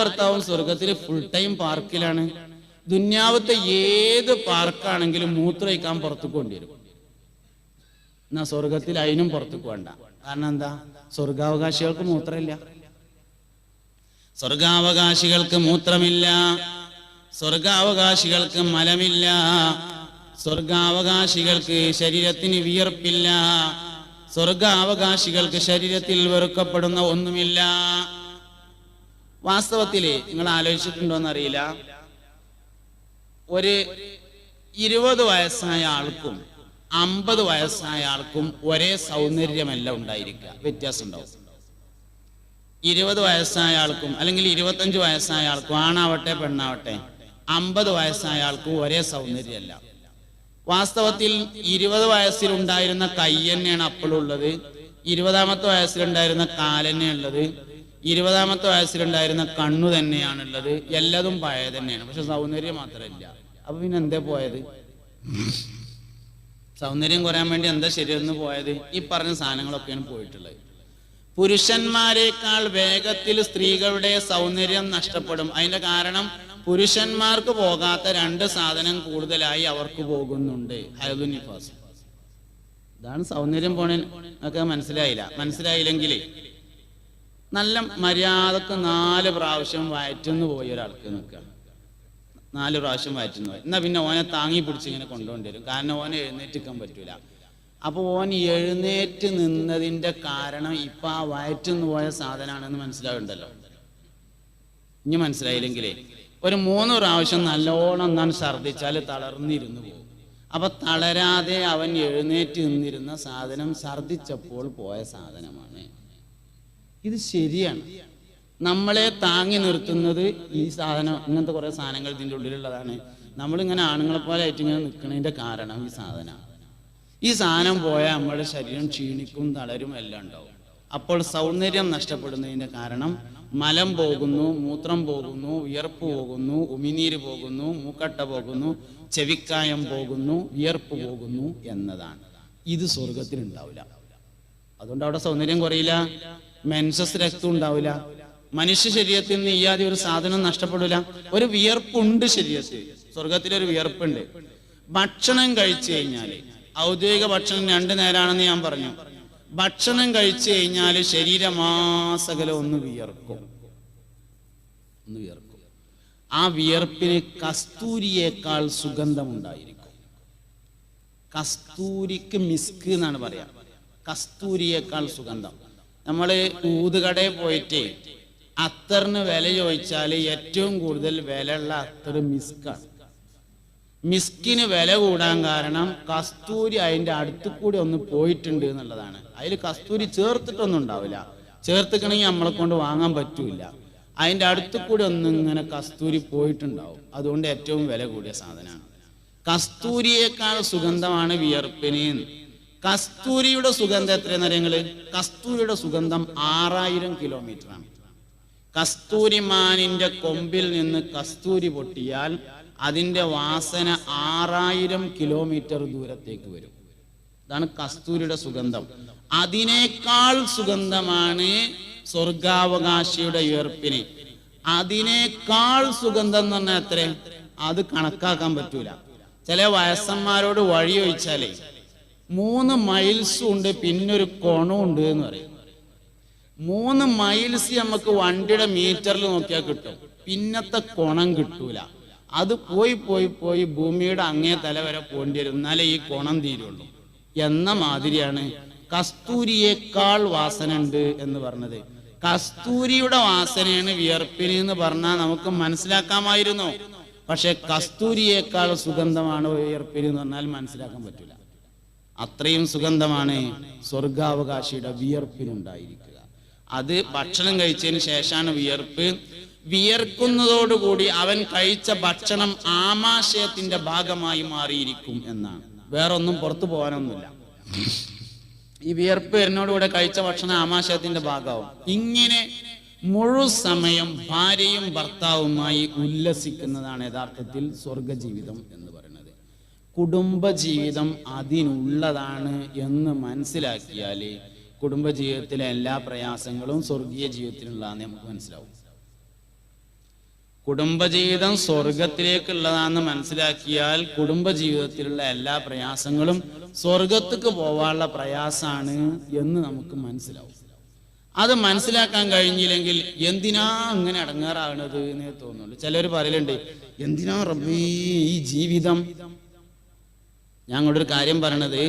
ഭർത്താവും സ്വർഗത്തിൽ full time പാർക്കിലാണ്. ദുന്യാവത്തെ ഏത് പാർക്കാണെങ്കിലും മൂത്രയിക്കാൻ പുറത്തേക്ക് കൊണ്ടുവരും. എന്നാ സ്വർഗത്തിൽ അതിനും പുറത്തേക്ക് വേണ്ട. കാരണം എന്താ? സ്വർഗാവകാശികൾക്ക് മൂത്രമില്ല, സ്വർഗാവകാശികൾക്ക് മൂത്രമില്ല, സ്വർഗാവകാശികൾക്ക് മലമില്ല, സ്വർഗാവകാശികൾക്ക് ശരീരത്തിന് വിയർപ്പില്ല, സ്വർഗാവകാശികൾക്ക് ശരീരത്തിൽ വെറുക്കപ്പെടുന്ന ഒന്നുമില്ല. വാസ്തവത്തില് നിങ്ങൾ ആലോചിച്ചിട്ടുണ്ടോന്നറിയില്ല, ഒരു 20 വയസ്സായ ആൾക്കും 50 വയസ്സായ ആൾക്കും ഒരേ സൗന്ദര്യമല്ല ഉണ്ടായിരിക്കുക, വ്യത്യാസം ഉണ്ടാവും. 20 വയസ്സായ ആൾക്കും അല്ലെങ്കിൽ 25 വയസ്സായ ആൾക്കും, ആണാവട്ടെ പെണ്ണാവട്ടെ, 50 വയസ്സായ ആൾക്കും ഒരേ സൗന്ദര്യമല്ല. വാസ്തവത്തിൽ 20 വയസ്സിലുണ്ടായിരുന്ന കൈ തന്നെയാണ് അപ്പോഴുള്ളത്, 20ാമത്തെ വയസ്സിലുണ്ടായിരുന്ന കാലെന്നെ ഉള്ളത്, 20ാമത്തെ വയസ്സിലുണ്ടായിരുന്ന കണ്ണു തന്നെയാണുള്ളത്. എല്ലാതും പഴയ തന്നെയാണ്, പക്ഷെ സൗന്ദര്യം മാത്രമില്ല. അപ്പൊ പിന്നെ എന്തേ പോയത്? സൗന്ദര്യം കുറയാൻ വേണ്ടി എന്താ ശരിയെന്ന് പോയത്? ഈ പറഞ്ഞ സാധനങ്ങളൊക്കെയാണ് പോയിട്ടുള്ളത്. പുരുഷന്മാരെക്കാൾ വേഗത്തിൽ സ്ത്രീകളുടെ സൗന്ദര്യം നഷ്ടപ്പെടും. അതിന്റെ കാരണം പുരുഷന്മാർക്ക് പോകാത്ത 2 സാധനം കൂടുതലായി അവർക്ക് പോകുന്നുണ്ട്. ഹൈദുൻ നിഫാസ്. ഇതാണ് സൗന്ദര്യം പോണ ഒക്കെ. മനസ്സിലായില്ലെങ്കിൽ നല്ല മര്യാദക്ക് 4 പ്രാവശ്യം വയറ്റുന്നു പോയി ഒരാൾക്ക് നിൽക്കുക. 4 പ്രാവശ്യം വയറ്റുന്നു പോയി. എന്നാ പിന്നെ ഓനെ താങ്ങി പിടിച്ച് ഇങ്ങനെ കൊണ്ടുകൊണ്ടുവരും. കാരണം ഓനെ എഴുന്നേറ്റിക്കാൻ പറ്റൂല. അപ്പൊ ഓൻ എഴുന്നേറ്റ് നിന്നതിന്റെ കാരണം ഇപ്പൊ ആ വയറ്റുന്നു പോയ സാധനമാണെന്ന് മനസ്സിലാവുണ്ടല്ലോ. ഇനി മനസ്സിലായില്ലെങ്കിലേ ഒരു 3 പ്രാവശ്യം നല്ലോണം ഒന്നാണ് ഛർദ്ദിച്ചാൽ തളർന്നിരുന്നു പോകും. അപ്പൊ തളരാതെ അവൻ എഴുന്നേറ്റ് നിന്നിരുന്ന സാധനം ഛർദ്ദിച്ചപ്പോൾ പോയ സാധനമാണ്. ഇത് ശരിയാണ്. നമ്മളെ താങ്ങി നിർത്തുന്നത് ഈ സാധനം, ഇങ്ങനത്തെ കുറെ സാധനങ്ങൾ ഇതിൻ്റെ ഉള്ളിലുള്ളതാണ്. നമ്മളിങ്ങനെ ആണുങ്ങളെ പോലെ ആയിട്ട് ഇങ്ങനെ നിൽക്കുന്നതിന്റെ കാരണം ഈ സാധനമാണ്. ഈ സാധനം പോയാൽ നമ്മുടെ ശരീരം ക്ഷീണിക്കും, തളരും, എല്ലാം ഉണ്ടാവും. അപ്പോൾ സൗന്ദര്യം നഷ്ടപ്പെടുന്നതിന്റെ കാരണം മലം പോകുന്നു, മൂത്രം പോകുന്നു, വിയർപ്പ് പോകുന്നു, ഉമിനീര് പോകുന്നു, മൂക്കട്ട പോകുന്നു, ചെവിക്കായം പോകുന്നു, വിയർപ്പ് പോകുന്നു എന്നതാണ്. ഇത് സ്വർഗത്തിൽ ഉണ്ടാവില്ല. അതുകൊണ്ട് അവിടെ സൗന്ദര്യം കുറയില്ല, മെൻസസ് രക്തം ഉണ്ടാവില്ല, മനുഷ്യ ശരീരത്തിൽ നിന്ന് ഈ ആദ്യം ഒരു സാധനം നഷ്ടപ്പെടില്ല. ഒരു വിയർപ്പുണ്ട് ശരീരത്തിൽ, സ്വർഗത്തിലൊരു വിയർപ്പുണ്ട്. ഭക്ഷണം കഴിച്ചു കഴിഞ്ഞാല്, ഔദ്യോഗിക ഭക്ഷണം 2 നേരമാണെന്ന് ഞാൻ പറഞ്ഞു. ഭക്ഷണം കഴിച്ചു കഴിഞ്ഞാൽ ശരീരമാസകലം ഒന്ന് വിയർക്കും. ആ വിയർപ്പിന് കസ്തൂരിയേക്കാൾ സുഗന്ധമുണ്ടായിരിക്കും. കസ്തൂരിക്ക് മിസ്ക് എന്നാണ് പറയാ. കസ്തൂരിയേക്കാൾ സുഗന്ധം. നമ്മള് ഊതുകടയിൽ പോയിട്ട് അത്തറിന് വില ചോദിച്ചാൽ ഏറ്റവും കൂടുതൽ വിലയുള്ള അത്തർ മിസ്കാണ്. മിസ്കിന് വില കൂടാൻ കാരണം കസ്തൂരി അതിന്റെ അടുത്ത് കൂടി ഒന്ന് പോയിട്ടുണ്ട് എന്നുള്ളതാണ്. അതിൽ കസ്തൂരി ചേർത്തിട്ടൊന്നും ഉണ്ടാവില്ല. ചേർത്തിക്കണമെങ്കിൽ നമ്മളെ കൊണ്ട് വാങ്ങാൻ പറ്റൂല. അതിന്റെ അടുത്ത് കൂടി ഒന്നും ഇങ്ങനെ കസ്തൂരി പോയിട്ടുണ്ടാവും. അതുകൊണ്ട് ഏറ്റവും വില കൂടിയ സാധനമാണ്. കസ്തൂരിയേക്കാൾ സുഗന്ധമാണ് വിയർപ്പിന്. കസ്തൂരിയുടെ സുഗന്ധം എത്രയെന്ന് അറിയങ്ങള്? കസ്തൂരിയുടെ സുഗന്ധം 6000 കിലോമീറ്ററാണ്. കസ്തൂരിമാനിന്റെ കൊമ്പിൽ നിന്ന് കസ്തൂരി പൊട്ടിയാൽ അതിന്റെ വാസന 6000 കിലോമീറ്റർ ദൂരത്തേക്ക് വരും. ഇതാണ് കസ്തൂരിയുടെ സുഗന്ധം. അതിനേക്കാൾ സുഗന്ധമാണ് സ്വർഗാവകാശിയുടെ വിയർപ്പിന്. അതിനേക്കാൾ സുഗന്ധം എന്ന് പറഞ്ഞാൽ എത്ര? അത് കണക്കാക്കാൻ പറ്റൂല. ചില വയസ്സന്മാരോട് വഴി ചോദിച്ചാലേ 3 മൈൽസും ഉണ്ട്, പിന്നൊരു കോണും ഉണ്ട് എന്ന് പറയും. 3 മൈൽസ് നമുക്ക് വണ്ടിയുടെ മീറ്ററിൽ നോക്കിയാൽ കിട്ടും, പിന്നത്തെ കോണം കിട്ടൂല. അത് പോയി പോയി പോയി ഭൂമിയുടെ അങ്ങേ തല വരെ പോണ്ടി വരും, എന്നാലേ ഈ കോണം തീരുള്ളൂ. എന്ന മാതിരിയാണ് കസ്തൂരിയേക്കാൾ വാസന ഉണ്ട് എന്ന് പറഞ്ഞത്. കസ്തൂരിയുടെ വാസനയാണ് വിയർപ്പിന് എന്ന് പറഞ്ഞാൽ നമുക്ക് മനസ്സിലാക്കാമായിരുന്നു. പക്ഷെ കസ്തൂരിയേക്കാൾ സുഗന്ധമാണ് വിയർപ്പിന് എന്ന് പറഞ്ഞാൽ മനസ്സിലാക്കാൻ പറ്റൂല. അത്രയും സുഗന്ധമാണ് സ്വർഗാവകാശിയുടെ വിയർപ്പിനുണ്ടായിരിക്കുക. അത് ഭക്ഷണം കഴിച്ചതിന് ശേഷമാണ് വിയർപ്പ്. വിയർക്കുന്നതോടുകൂടി അവൻ കഴിച്ച ഭക്ഷണം ആമാശയത്തിന്റെ ഭാഗമായി മാറിയിരിക്കും എന്നാണ്. വേറൊന്നും പുറത്തു പോകാനൊന്നുമില്ല. ഈ വിയർപ്പ് എന്നോടുകൂടെ കഴിച്ച ഭക്ഷണം ആമാശയത്തിന്റെ ഭാഗമാവും. ഇങ്ങനെ മുഴുസമയം ഭാര്യയും ഭർത്താവുമായി ഉല്ലസിക്കുന്നതാണ് യഥാർത്ഥത്തിൽ സ്വർഗജീവിതം എന്ന് പറയുന്നത്. കുടുംബജീവിതം അതിനുള്ളതാണ് എന്ന് മനസ്സിലാക്കിയാൽ കുടുംബജീവിതത്തിലെ എല്ലാ പ്രയാസങ്ങളും സ്വർഗീയ ജീവിതത്തിലുള്ളതാണെന്ന് നമുക്ക് മനസ്സിലാവും. കുടുംബജീവിതം സ്വർഗത്തിലേക്കുള്ളതാണെന്ന് മനസ്സിലാക്കിയാൽ കുടുംബജീവിതത്തിലുള്ള എല്ലാ പ്രയാസങ്ങളും സ്വർഗത്തേക്ക് പോവാനുള്ള പ്രയാസാണ് എന്ന് നമുക്ക് മനസ്സിലാവും. അത് മനസ്സിലാക്കാൻ കഴിഞ്ഞില്ലെങ്കിൽ എന്തിനാ അങ്ങനെ അടങ്ങാറാകണത് എന്നേ തോന്നുള്ളൂ. ചിലർ പറയലുണ്ട്, എന്തിനാ റബ്ബേ ഈ ജീവിതം. ഞങ്ങളൊരു കാര്യം പറയണത്,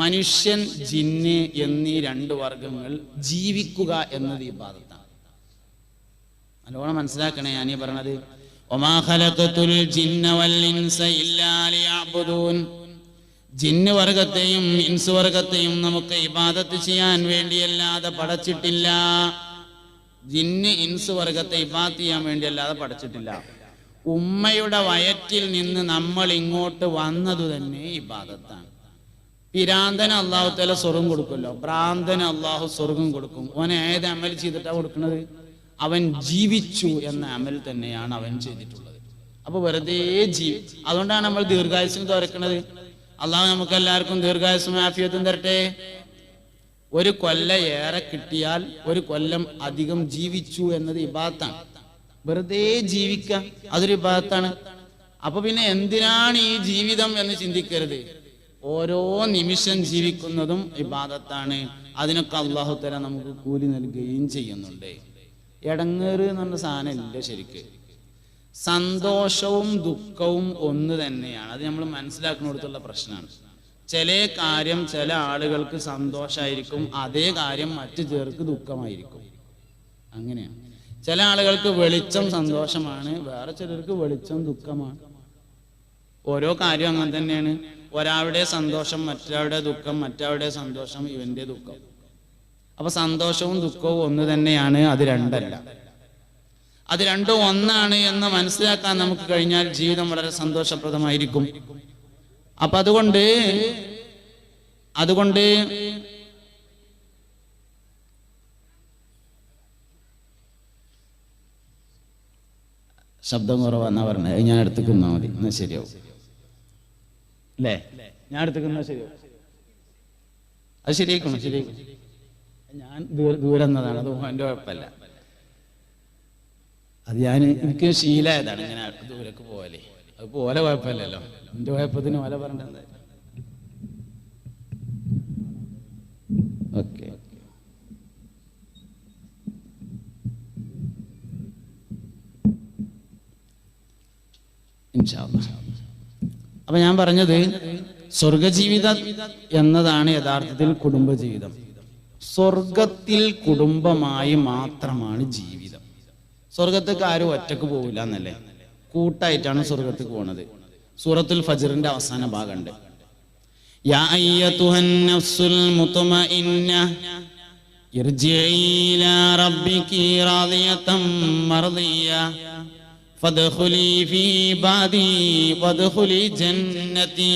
മനുഷ്യൻ, ജിന്ന് എന്നീ രണ്ട് വർഗങ്ങൾ ജീവിക്കുക എന്നത് ഇബാദത്താണ്. നല്ലോണം മനസ്സിലാക്കണേ ഞാനീ പറഞ്ഞത്. വമാ ഖലഖതുൽ ജിന്ന വൽ ഇൻസ ഇല്ലാ ലിയഅ്ബുദൂൻ. ജിന്ന് വർഗത്തെയും ഇൻസ് വർഗത്തെയും നമുക്ക് ഇബാദത്ത് ചെയ്യാൻ വേണ്ടിയല്ലാതെ പടച്ചിട്ടില്ല. ജിന്ന് ഇൻസ് വർഗത്തെ ഇബാദത്ത് ചെയ്യാൻ വേണ്ടിയല്ലാതെ പടച്ചിട്ടില്ല. ഉമ്മയുടെ വയറ്റിൽ നിന്ന് നമ്മൾ ഇങ്ങോട്ട് വന്നത് തന്നെ ഇബാദത്താണ്. പിരാന്തന് അള്ളാഹു തആല സ്വർഗം കൊടുക്കുമല്ലോ, ഭ്രാന്തന് അള്ളാഹു സ്വർഗം കൊടുക്കും. ഓൻ ഏത് അമൽ ചെയ്തിട്ടാണ് കൊടുക്കുന്നത്? അവൻ ജീവിച്ചു എന്ന അമൽ തന്നെയാണ് അവൻ ചെയ്തിട്ടുള്ളത്. അപ്പൊ വെറുതെ അതുകൊണ്ടാണ് നമ്മൾ ദീർഘായുസിന് തുറക്കുന്നത്. അള്ളാഹു നമുക്ക് എല്ലാവർക്കും ദീർഘായുസും ആഫിയത്തും തരട്ടെ. ഒരു കൊല്ലം ഏറെ കിട്ടിയാൽ ഒരു കൊല്ലം അധികം ജീവിച്ചു എന്നത് ഇബാദത്താണ്. വെറുതെ ജീവിക്കുക അതൊരു ഇബാദത്താണ്. അപ്പൊ പിന്നെ എന്തിനാണ് ഈ ജീവിതം എന്ന് ചിന്തിക്കരുത്. ഓരോ നിമിഷം ജീവിക്കുന്നതും ഇബാദത്താണ്. അതിനൊക്കെ അള്ളാഹു തആല നമുക്ക് കൂലി നൽകുകയും ചെയ്യുന്നുണ്ട്. ഇടങ്ങേറ് എന്ന് പറഞ്ഞ സാധനം ഇല്ല. ശരിക്ക് സന്തോഷവും ദുഃഖവും ഒന്ന് തന്നെയാണ്. അത് നമ്മൾ മനസ്സിലാക്കുന്നിടത്തുള്ള പ്രശ്നമാണ്. ചില കാര്യം ചില ആളുകൾക്ക് സന്തോഷമായിരിക്കും, അതേ കാര്യം മറ്റു ചിലർക്ക് ദുഃഖമായിരിക്കും. അങ്ങനെയാണ്. ചില ആളുകൾക്ക് വെളിച്ചം സന്തോഷമാണ്, വേറെ ചിലർക്ക് വെളിച്ചം ദുഃഖമാണ്. ഓരോ കാര്യം അങ്ങനെ തന്നെയാണ്. ഒരാളുടെ സന്തോഷം മറ്റൊരാളുടെ ദുഃഖം, മറ്റൊരാളുടെ സന്തോഷം ഇവന്റെ ദുഃഖം. അപ്പൊ സന്തോഷവും ദുഃഖവും ഒന്ന് തന്നെയാണ്, അത് രണ്ടല്ല. അത് രണ്ടും ഒന്നാണ് എന്ന് മനസ്സിലാക്കാൻ നമുക്ക് കഴിഞ്ഞാൽ ജീവിതം വളരെ സന്തോഷപ്രദമായിരിക്കും. അപ്പൊ അതുകൊണ്ട് ശബ്ദം കുറവാന്നാ പറഞ്ഞത്. ഞാൻ അടുത്തേക്ക് നിന്നാ മതി, എന്നാ ശരിയാവും അല്ലേ? ഞാൻ അടുത്തേക്ക് നിന്നാ ശരിയാവും. അത് ശരിയാക്കണം, ശരിയാക്കണം. ഞാൻ ദൂരെ എന്നതാണ്, അത് എൻ്റെ കുഴപ്പമില്ല. അത് എനിക്ക് ശീലമായതാണ് ഇങ്ങനെ ദൂരക്ക് പോവല്ലേ. അത് പോലെ കുഴപ്പമില്ലല്ലോ. എൻ്റെ കുഴപ്പത്തിന് പോലെ പറഞ്ഞത്. ഓക്കെ, ഇൻഷാ അല്ലാഹ്. അപ്പൊ ഞാൻ പറഞ്ഞത് സ്വർഗജീവിതം എന്നതാണ് യഥാർത്ഥത്തിൽ കുടുംബജീവിതം. സ്വർഗത്തിൽ കുടുംബമായി മാത്രമാണ് ജീവിതം. സ്വർഗത്തേക്ക് ആരും ഒറ്റക്ക് പോവില്ല എന്നല്ലേ, കൂട്ടായിട്ടാണ് സ്വർഗത്തേക്ക് പോണത്. സൂറത്തുൽ ഫജ്റിന്റെ അവസാന ഭാഗമുണ്ട്. യാ അയ്യതുഹൻ നഫ്സുൽ മുത്മഇന്ന ഇർജിഇ ഇലാ റബ്ബികി റാദിയതൻ മർദിയ ഫദ്ഖുലി ഫീ ഇബാദി വദ്ഖുലി ജന്നതി.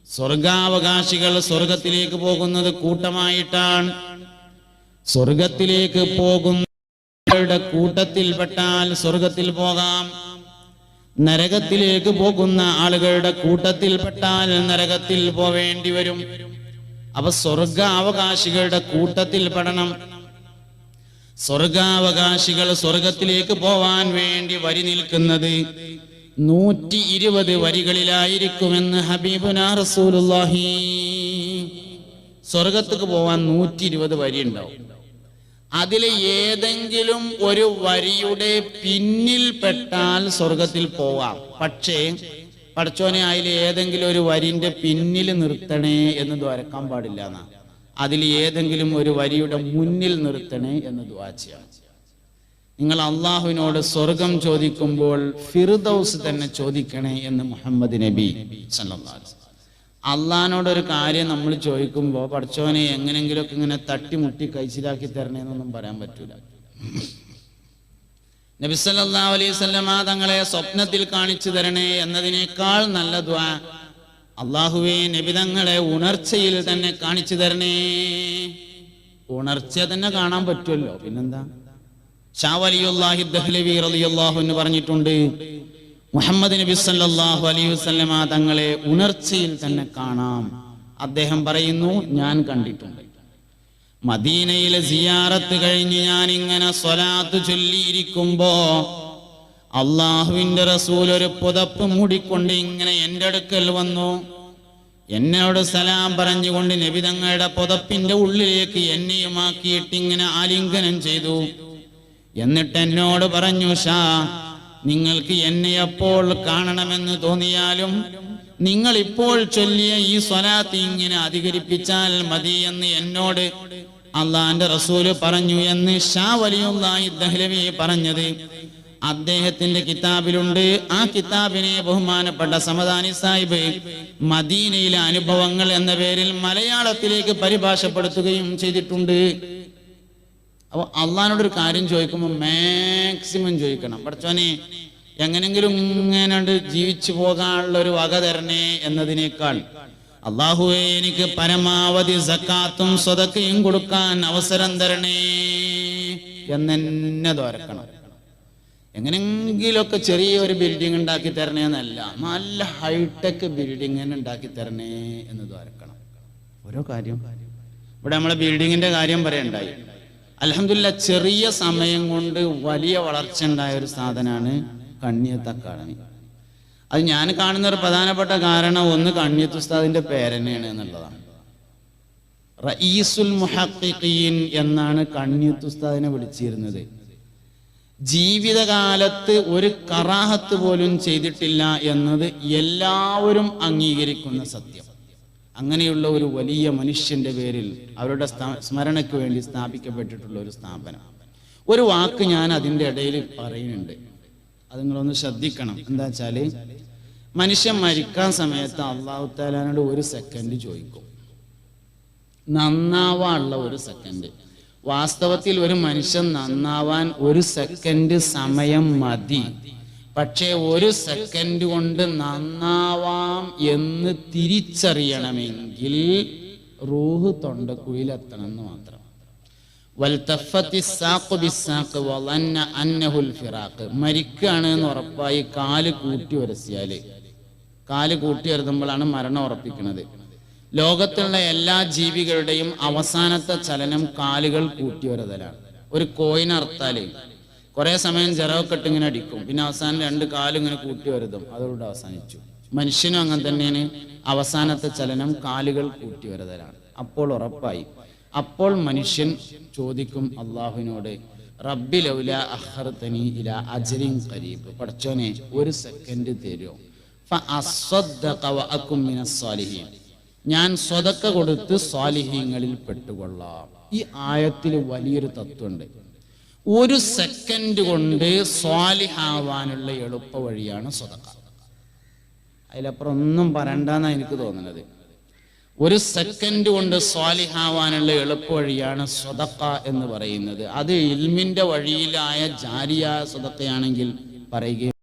സ്വർഗാവകാശികൾ സ്വർഗത്തിലേക്ക് പോകുന്നത് കൂട്ടമായിട്ടാണ്. സ്വർഗത്തിലേക്ക് പോകുന്നവരുടെ കൂട്ടത്തിൽപ്പെട്ടാൽ സ്വർഗത്തിൽ പോകാം. നരകത്തിലേക്ക് പോകുന്ന ആളുകളുടെ കൂട്ടത്തിൽപ്പെട്ടാൽ നരകത്തിൽ പോവേണ്ടി വരും. അപ്പൊ സ്വർഗാവകാശികളുടെ കൂട്ടത്തിൽ പെടണം. സ്വർഗാവകാശികൾ സ്വർഗത്തിലേക്ക് പോവാൻ വേണ്ടി വരി നിൽക്കുന്നത് 120 വരികളിലായിരിക്കുമെന്ന് ഹബീബുനാ റസൂലുള്ളാഹി. സ്വർഗത്തേക്ക് പോവാൻ 120 വരി ഉണ്ടാവും. അതിൽ ഏതെങ്കിലും ഒരു വരിയുടെ പിന്നിൽ പെട്ടാൽ സ്വർഗത്തിൽ പോവാം. പക്ഷേ പടച്ചോനെ അതിൽ ഏതെങ്കിലും ഒരു വരിന്റെ പിന്നിൽ നിർത്തണേ എന്ന് ദ്വാരക്കാൻ പാടില്ല എന്നാ. അതിൽ ഏതെങ്കിലും ഒരു വരിയുടെ മുന്നിൽ നിർത്തണേ എന്ന് ദുആ ചെയ്യാം. നിങ്ങൾ അള്ളാഹുവിനോട് സ്വർഗം ചോദിക്കുമ്പോൾ ഫിർദൗസ് തന്നെ ചോദിക്കണേ എന്ന് മുഹമ്മദ് നബി സല്ലല്ലാഹു അലൈഹി വസല്ലം. അള്ളാഹിനോടൊരു കാര്യം നമ്മൾ ചോദിക്കുമ്പോൾ പടച്ചോനെ എങ്ങനെങ്കിലുമൊക്കെ ഇങ്ങനെ തട്ടിമുട്ടി കഴിച്ചിലാക്കി തരണേന്നൊന്നും പറയാൻ പറ്റൂല. നബി സല്ലല്ലാഹു അലൈഹി വസല്ലം തങ്ങളെ സ്വപ്നത്തിൽ കാണിച്ചു തരണേ എന്നതിനേക്കാൾ നല്ല ദുആ അള്ളാഹുവേ നബി തങ്ങളെ ഉണർച്ചയിൽ തന്നെ കാണിച്ചു തരണേ. ഉണർച്ച തന്നെ കാണാൻ പറ്റുമല്ലോ, പിന്നെന്താ. ഷാ വലിയുല്ലാഹി ദഹ്ലവി റളിയല്ലാഹു അൻഹു പറഞ്ഞിട്ടുണ്ട്, മുഹമ്മദ് നബി സല്ലല്ലാഹു അലൈഹി വസല്ലം തങ്ങളെ ഉണർച്ചയിൽ തന്നെ കാണാം. അദ്ദേഹം പറയുന്നു, ഞാൻ കണ്ടിട്ടുണ്ട്. മദീനയിലെ സിയാറത്ത് കഴിഞ്ഞ് ഞാൻ ഇങ്ങനെ സ്വലാത്ത് ചൊല്ലിയിരിക്കുമ്പോ അള്ളാഹുവിന്റെ റസൂൽ ഒരു പുതപ്പ് മൂടിക്കൊണ്ട് ഇങ്ങനെ എൻ്റെ അടുക്കൽ വന്നു. എന്നോട് സലാം പറഞ്ഞുകൊണ്ട് നബി തങ്ങളുടെ പുതപ്പിന്റെ ഉള്ളിലേക്ക് എന്നെയുമാക്കിയിട്ട് ഇങ്ങനെ ആലിംഗനം ചെയ്തു. എന്നിട്ട് എന്നോട് പറഞ്ഞു, ഷാ, നിങ്ങൾക്ക് എന്നെ എപ്പോൾ കാണണമെന്ന് തോന്നിയാലും നിങ്ങൾ ഇപ്പോൾ ചൊല്ലിയ ഈ സ്വലാത്ത് ഇങ്ങനെ അധികരിപ്പിച്ചാൽ മതി എന്ന് എന്നോട് അള്ളാന്റെ റസൂല് പറഞ്ഞു എന്ന് ഷാ വലിയുള്ളാഹി ദഹ്ലവി പറഞ്ഞത് അദ്ദേഹത്തിന്റെ കിതാബിലുണ്ട്. ആ കിതാബിനെ ബഹുമാനപ്പെട്ട സമദാനി സാഹിബ് മദീനയിലെ അനുഭവങ്ങൾ എന്ന പേരിൽ മലയാളത്തിലേക്ക് പരിഭാഷപ്പെടുത്തുകയും ചെയ്തിട്ടുണ്ട്. അപ്പൊ അള്ളഹാനോടൊരു കാര്യം ചോദിക്കുമ്പോൾ മാക്സിമം ചോദിക്കണം, പടച്ചോനെ എങ്ങനെങ്കിലും ഇങ്ങനെ ജീവിച്ചു പോകാനുള്ള ഒരു വക തരണേ എന്നതിനേക്കാൾ അള്ളാഹുവേ എനിക്ക് പരമാവധി സക്കാത്തും സ്വതക്കയും കൊടുക്കാൻ അവസരം തരണേ എന്നെ ദോരക്കണം. എങ്ങനെങ്കിലൊക്കെ ചെറിയൊരു ബിൽഡിംഗ് ഉണ്ടാക്കി തരണേ എന്നല്ല, നല്ല ഹൈടെക് ബിൽഡിംഗ് തന്നെ ഉണ്ടാക്കി തരണേ എന്ന് ദോരക്കണം. ഓരോ കാര്യം ഇവിടെ നമ്മളെ ബിൽഡിങ്ങിന്റെ കാര്യം പറയണ്ടായി. അൽഹംദുലില്ലാഹ് ചെറിയ സമയം കൊണ്ട് വലിയ വളർച്ച ഉണ്ടായ ഒരു സാധനമാണ് കണ്ണിയത്ത് അക്കാദമി. അത് ഞാൻ കാണുന്ന ഒരു പ്രധാനപ്പെട്ട കാരണം ഒന്ന് കണ്ണിയത്ത് ഉസ്താദിന്റെ പേരനെയാണ് എന്നുള്ളതാണ്. റഈസുൽ മുഹഖിഖീൻ എന്നാണ് കണ്ണിയത്ത് ഉസ്താദിനെ വിളിച്ചിരുന്നത്. ജീവിതകാലത്ത് ഒരു കറാഹത്ത് പോലും ചെയ്തിട്ടില്ല എന്നത് എല്ലാവരും അംഗീകരിക്കുന്ന സത്യം. അങ്ങനെയുള്ള ഒരു വലിയ മനുഷ്യന്റെ പേരിൽ അവരുടെ സ്മരണയ്ക്ക് വേണ്ടി സ്ഥാപിക്കപ്പെട്ടിട്ടുള്ള ഒരു സ്ഥാപനം. ഒരു വാക്ക് ഞാൻ അതിൻ്റെ ഇടയിൽ പറയുന്നുണ്ട്, അത് നിങ്ങളൊന്ന് ശ്രദ്ധിക്കണം. എന്താ വെച്ചാല് മനുഷ്യൻ മരിക്കാൻ സമയത്ത് അല്ലാഹു തആലയോട് ഒരു സെക്കൻഡ് ചോദിക്കും, നന്നാവാനുള്ള ഒരു സെക്കൻഡ്. വാസ്തവത്തിൽ ഒരു മനുഷ്യൻ നന്നാവാൻ ഒരു സെക്കൻഡ് സമയം മതി. പക്ഷേ ഒരു സെക്കൻഡ് കൊണ്ട് നന്നാവാം എന്ന് തിരിച്ചറിയണമെങ്കിൽ റൂഹ് തൊണ്ടക്കുഴിയിലെത്തണം എന്ന് മാത്രം. മരിക്കുകയാണ് എന്ന് ഉറപ്പായി കാല് കൂട്ടി ഉരസിയാല്, കാല് കൂട്ടി വരുത്തുമ്പോഴാണ് മരണം ഉറപ്പിക്കുന്നത്. ലോകത്തുള്ള എല്ലാ ജീവികളുടെയും അവസാനത്തെ ചലനം കാലുകൾ കൂട്ടി വരുതലാണ്. ഒരു കോയിനെ അറുത്താല് കുറെ സമയം ജറവൊക്കെ ഇട്ട് ഇങ്ങനെ അടിക്കും, പിന്നെ അവസാനം രണ്ട് കാലും ഇങ്ങനെ കൂട്ടി വരുതും, അതോടെ അവസാനിച്ചു. മനുഷ്യനും അങ്ങനെ തന്നെയാണ്, അവസാനത്തെ ചലനം കാലുകൾ കൂട്ടി വരുതലാണ്. അപ്പോൾ ഉറപ്പായി. അപ്പോൾ മനുഷ്യൻ ചോദിക്കും അള്ളാഹുവിനോട്, റബ്ബി ലൗല അഖർതനി ഇലാ അജ്രിൻ ഖരീബ്, പടച്ചോനെ ഒരു സെക്കൻഡ് തരുമോ, ഫഅസ്സദ്ദഖ വഅകും മിനസ് സാലിഹീൻ, ഞാൻ സ്വതക്ക കൊടുത്ത് സ്വാലിഹീങ്ങളിൽ പെട്ടുകൊള്ളാം. ഈ ആയത്തിൽ വലിയൊരു തത്വമുണ്ട്. ഒരു സെക്കൻഡ് കൊണ്ട് സ്വാലിഹാവാനുള്ള എളുപ്പ വഴിയാണ് സ്വതക്ക. അതിലപ്പുറം ഒന്നും പറയണ്ടെന്നാണ് എനിക്ക് തോന്നുന്നത്. ഒരു സെക്കൻഡ് കൊണ്ട് സ്വാലിഹാവാനുള്ള എളുപ്പ വഴിയാണ് സ്വതക്ക എന്ന് പറയുന്നത്. അത് ഇൽമിന്റെ വഴിയിലായ ജാരിയ സ്വതക്കയാണെങ്കിൽ പറയുകയും